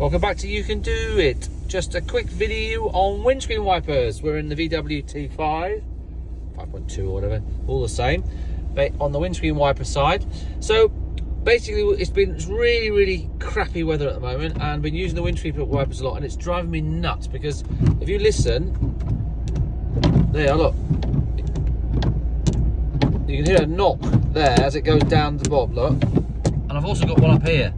Welcome back to You Can Do It. Just a quick video on windscreen wipers. We're in the VW T5, 5.2 or whatever, all the same, but on the windscreen wiper side. So basically it's really crappy weather at the moment, and I've been using the windscreen wipers a lot, and it's driving me nuts because if you listen, there, look, you can hear a knock there as it goes down the bottom, look. And I've also got one up here,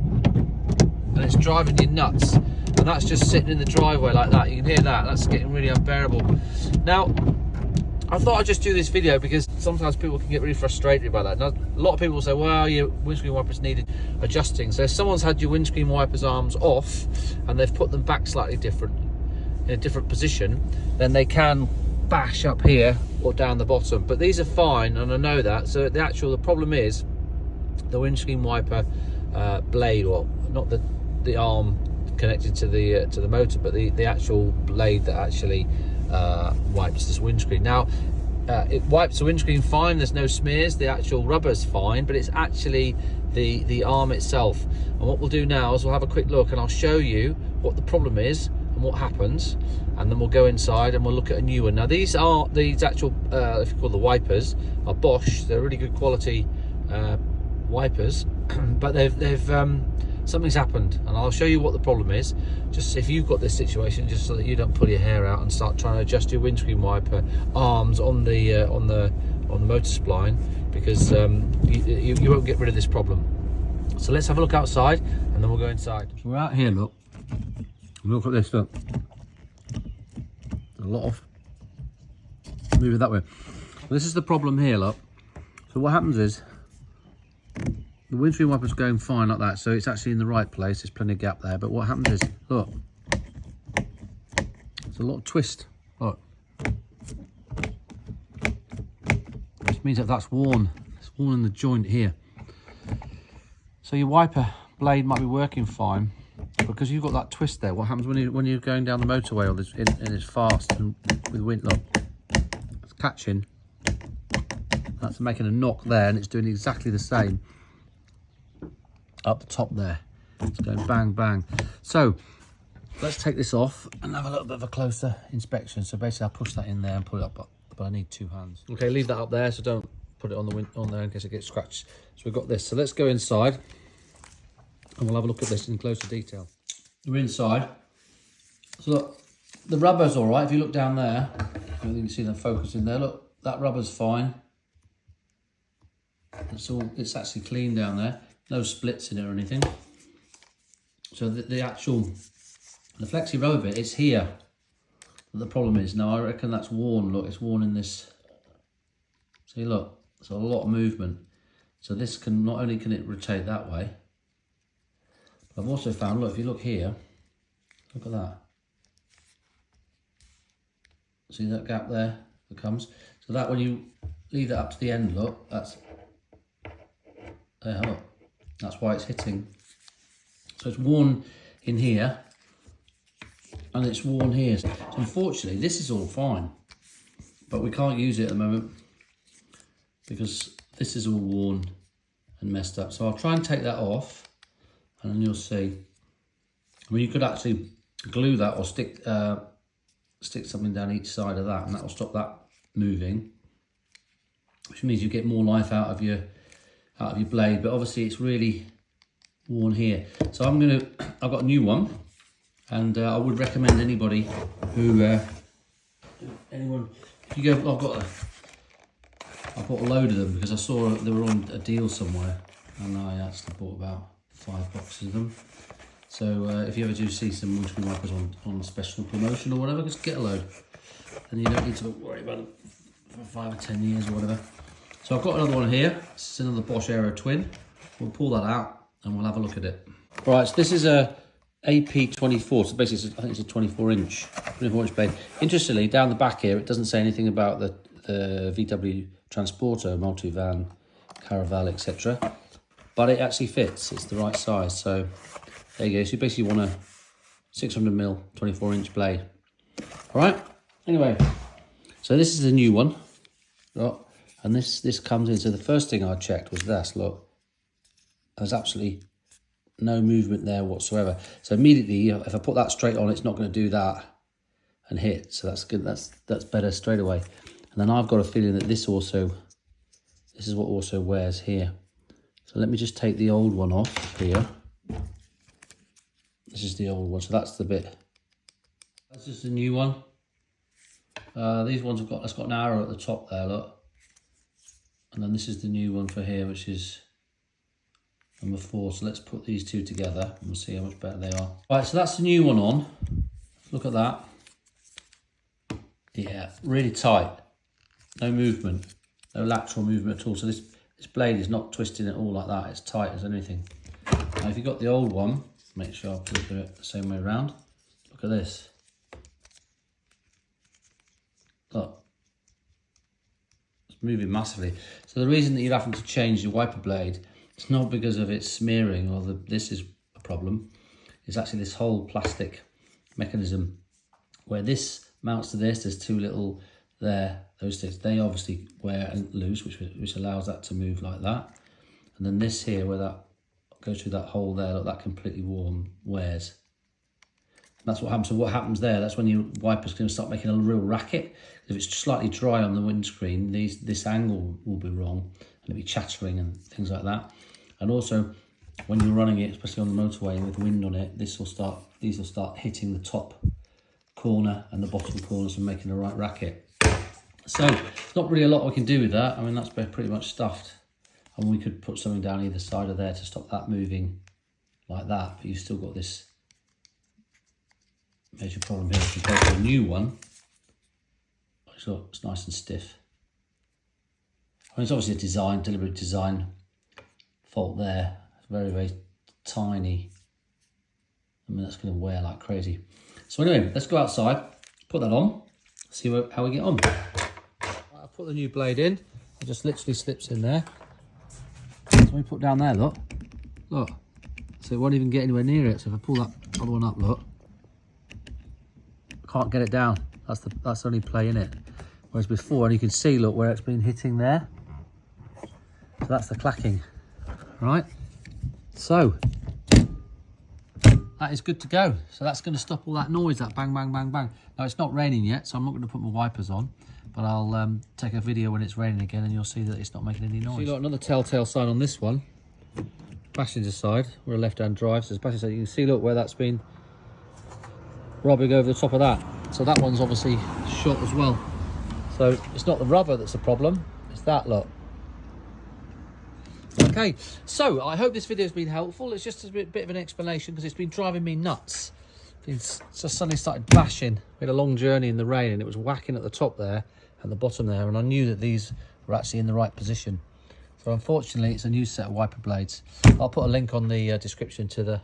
and it's driving you nuts, and that's just sitting in the driveway like that. You can hear that. That's getting really unbearable. Now I thought I'd just do this video because sometimes people can get really frustrated by that. Now, a lot of people will say, well, your windscreen wipers needed adjusting. So if someone's had your windscreen wipers arms off and they've put them back slightly different, in a different position, then they can bash up here or down the bottom. But these are fine, and I know that. So the problem is the windscreen wiper blade, or not the arm connected to the motor, but the actual blade that actually wipes this windscreen. Now it wipes the windscreen fine, there's no smears, the actual rubber's fine, but it's actually the arm itself. And what we'll do now is we'll have a quick look, and I'll show you what the problem is and what happens, and then we'll go inside and we'll look at a new one. Now these actual if you call the wipers, are Bosch. They're really good quality wipers, but they've something's happened, and I'll show you what the problem is. Just if you've got this situation, just so that you don't pull your hair out and start trying to adjust your windscreen wiper arms on the motor spline, because you won't get rid of this problem. So let's have a look outside, and then we'll go inside. So we're out here. Look at this. Look, a lot of move it that way. This is the problem here. Look. So what happens is, the windscreen wiper's going fine like that, so it's actually in the right place. There's plenty of gap there, but what happens is, look, there's a lot of twist. Look, which means that that's worn. It's worn in the joint here. So your wiper blade might be working fine, because you've got that twist there. What happens when you're going down the motorway, or this, and it's fast and with wind? Look, it's catching. That's making a knock there, and it's doing exactly the same up the top there. It's going bang bang. So let's take this off and have a little bit of a closer inspection. So basically I'll push that in there and put it up, but I need two hands. Okay, leave that up there, so don't put it on there in case it gets scratched. So we've got this. So let's go inside and we'll have a look at this in closer detail. We're inside. So look, the rubber's all right. If you look down there, I think you can see the focus in there. Look, that rubber's fine. It's actually clean down there. No splits in it or anything. So the flexi rubber bit is here. But the problem is, now I reckon that's worn. Look, it's worn in this. See, look, there's a lot of movement. So this can, not only can it rotate that way, but I've also found, look, if you look here, look at that. See that gap there that comes? So that, when you leave that up to the end, look, that's there, look. That's why it's hitting. So it's worn in here, and it's worn here. So unfortunately, this is all fine, but we can't use it at the moment because this is all worn and messed up. So I'll try and take that off, and then you'll see. I mean, you could actually glue that or stick something down each side of that, and that will stop that moving, which means you get more life out of your blade. But obviously it's really worn here. So I've got a new one, and I would recommend anybody who if you go, I bought a load of them because I saw they were on a deal somewhere, and I actually bought about 5 boxes of them. So if you ever do see some windscreen wipers on special promotion or whatever, just get a load, and you don't need to worry about them for 5 or 10 years or whatever. So I've got another one here. This is another Bosch Aero Twin. We'll pull that out and we'll have a look at it. Right, so this is a AP24. So basically, I think it's a 24-inch blade. Interestingly, down the back here, it doesn't say anything about the VW Transporter, Multivan, Caravel, etc. But it actually fits. It's the right size. So there you go. So you basically want a 600mm 24-inch blade. All right. Anyway, so this is a new one. Look. And this comes in. So the first thing I checked was this. Look, there's absolutely no movement there whatsoever. So immediately, if I put that straight on, it's not going to do that and hit. So that's good. That's better straight away. And then I've got a feeling that this is what also wears here. So let me just take the old one off here. This is the old one. So that's the bit. That's just the new one. These ones have got, it's got an arrow at the top there, look. And then this is the new one for here, which is number 4. So let's put these two together and we'll see how much better they are. Right, so that's the new one on. Look at that. Yeah, really tight. No movement, no lateral movement at all. So this blade is not twisting at all like that. It's tight as anything. Now, if you've got the old one, make sure I put it the same way around. Look at this. Look. It's moving massively. So the reason that you're having to change your wiper blade, it's not because of it smearing or this is a problem. It's actually this whole plastic mechanism where this mounts to this. There's two little there, those things, they obviously wear and loose, which allows that to move like that. And then this here, where that goes through that hole there, look, that completely wears. And that's what happens. So what happens there, that's when your wiper's going to start making a real racket. If it's slightly dry on the windscreen, this angle will be wrong and it'll be chattering and things like that. And also, when you're running it, especially on the motorway with wind on it, these will start hitting the top corner and the bottom corners and making the right racket. So it's not really a lot we can do with that. I mean, that's pretty much stuffed, and we could put something down either side of there to stop that moving like that, but you've still got this major problem here compared to a new one. So it's nice and stiff. I mean, it's obviously a deliberate design fault there. It's very, very tiny. I mean, that's going to wear like crazy. So anyway, let's go outside, put that on, see how we get on. I'll put the new blade in. It just literally slips in there. So we put down there, look. Look. So it won't even get anywhere near it. So if I pull that other one up, look. I can't get it down. That's the only play in it. Whereas before, and you can see, look, where it's been hitting there. So that's the clacking, right? So that is good to go. So that's going to stop all that noise, that bang, bang, bang, bang. Now it's not raining yet, so I'm not going to put my wipers on, but I'll take a video when it's raining again and you'll see that it's not making any noise. So you've got another telltale sign on this one. Passenger side, we're a left-hand drive, so it's passenger side. You can see, look, where that's been rubbing over the top of that. So that one's obviously shot as well. So it's not the rubber that's the problem, it's that, look. Okay, so I hope this video has been helpful. It's just a bit of an explanation because it's been driving me nuts. It's just suddenly started bashing. We had a long journey in the rain and it was whacking at the top there and the bottom there, and I knew that these were actually in the right position. So unfortunately, it's a new set of wiper blades. I'll put a link on the description to the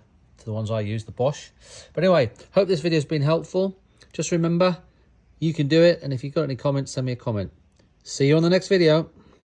ones I use, the Bosch. But anyway, hope this video has been helpful. Just remember, you can do it, and if you've got any comments, send me a comment. See you on the next video.